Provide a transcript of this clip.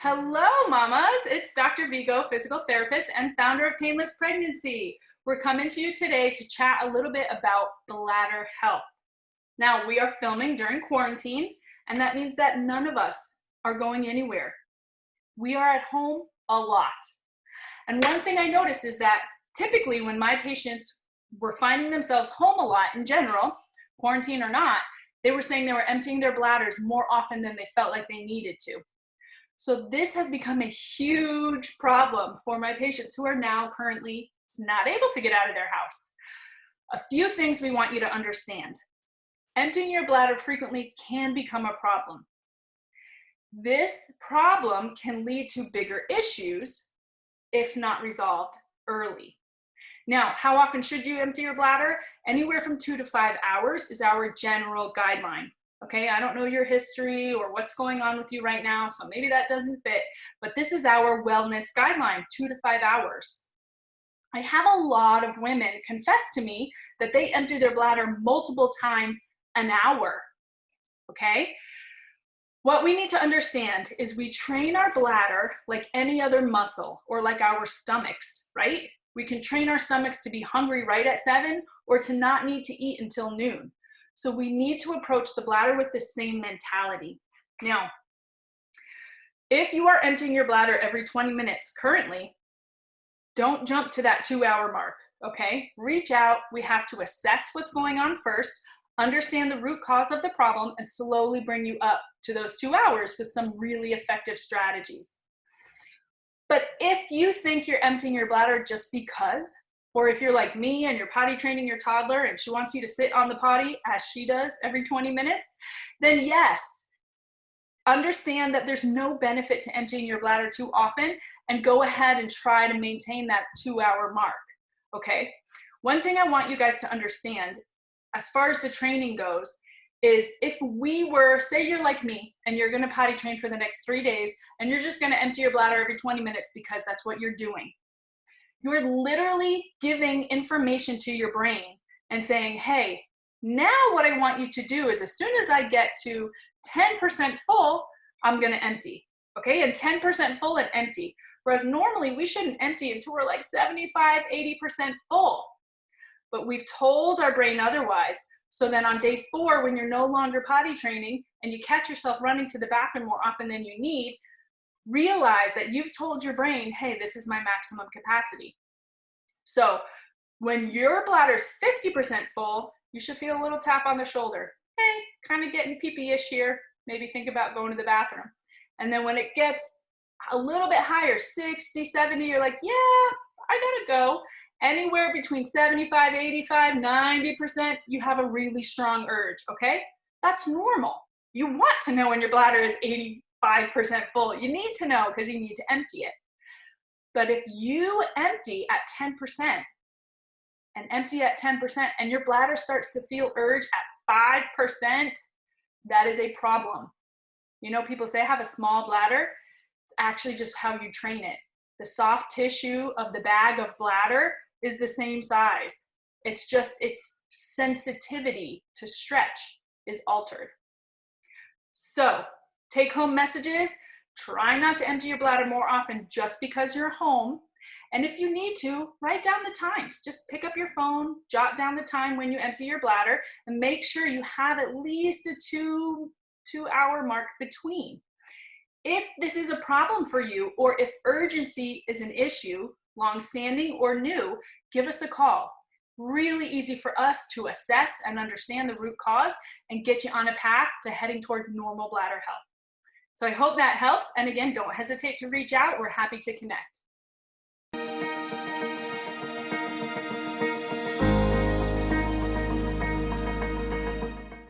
Hello, mamas. It's Dr. Vigo, physical therapist and founder of Painless Pregnancy. We're coming to you today to chat a little bit about bladder health. Now, we are filming during quarantine, and that means that none of us are going anywhere. We are at home a lot. And one thing I noticed is that typically when my patients were finding themselves home a lot in general, quarantine or not, they were saying they were emptying their bladders more often than they felt like they needed to. So this has become a huge problem for my patients who are now currently not able to get out of their house. A few things we want you to understand. Emptying your bladder frequently can become a problem. This problem can lead to bigger issues if not resolved early. Now, how often should you empty your bladder? Anywhere from 2 to 5 hours is our general guideline. Okay, I don't know your history or what's going on with you right now, so maybe that doesn't fit, but this is our wellness guideline, 2 to 5 hours. I have a lot of women confess to me that they empty their bladder multiple times an hour, okay? What we need to understand is we train our bladder like any other muscle or like our stomachs, right? We can train our stomachs to be hungry right at 7 or to not need to eat until noon. So we need to approach the bladder with the same mentality. Now, if you are emptying your bladder every 20 minutes currently, don't jump to that 2-hour mark, okay? Reach out. We have to assess what's going on first, understand the root cause of the problem, and slowly bring you up to those 2 hours with some really effective strategies. But if you think you're emptying your bladder just because, or if you're like me and you're potty training your toddler and she wants you to sit on the potty as she does every 20 minutes, then yes, understand that there's no benefit to emptying your bladder too often and go ahead and try to maintain that 2-hour mark, okay? One thing I want you guys to understand as far as the training goes is if we were, say you're like me and you're gonna potty train for the next 3 days and you're just gonna empty your bladder every 20 minutes because that's what you're doing. You're literally giving information to your brain and saying, hey, now what I want you to do is as soon as I get to 10% full, I'm gonna empty, okay? And 10% full and empty. Whereas normally we shouldn't empty until we're like 75, 80% full. But we've told our brain otherwise. So then on day 4, when you're no longer potty training and you catch yourself running to the bathroom more often than you need, realize that you've told your brain, hey, this is my maximum capacity. So when your bladder's 50% full, you should feel a little tap on the shoulder. Hey, kind of getting pee-pee-ish here. Maybe think about going to the bathroom. And then when it gets a little bit higher, 60, 70, you're like, yeah, I gotta go. Anywhere between 75, 85, 90%, you have a really strong urge, okay? That's normal. You want to know when your bladder is 85% full. You need to know because you need to empty it. But if you empty at 10% and empty at 10% and your bladder starts to feel urge at 5%, that is a problem. You know, people say I have a small bladder. It's actually just how you train it. The soft tissue of the bag of bladder is the same size. It's just its sensitivity to stretch is altered. So take home messages, try not to empty your bladder more often just because you're home. And if you need to, write down the times. Just pick up your phone, jot down the time when you empty your bladder, and make sure you have at least a 2-hour mark between. If this is a problem for you, or if urgency is an issue, long-standing or new, give us a call. Really easy for us to assess and understand the root cause and get you on a path to heading towards normal bladder health. So I hope that helps. And again, don't hesitate to reach out. We're happy to connect.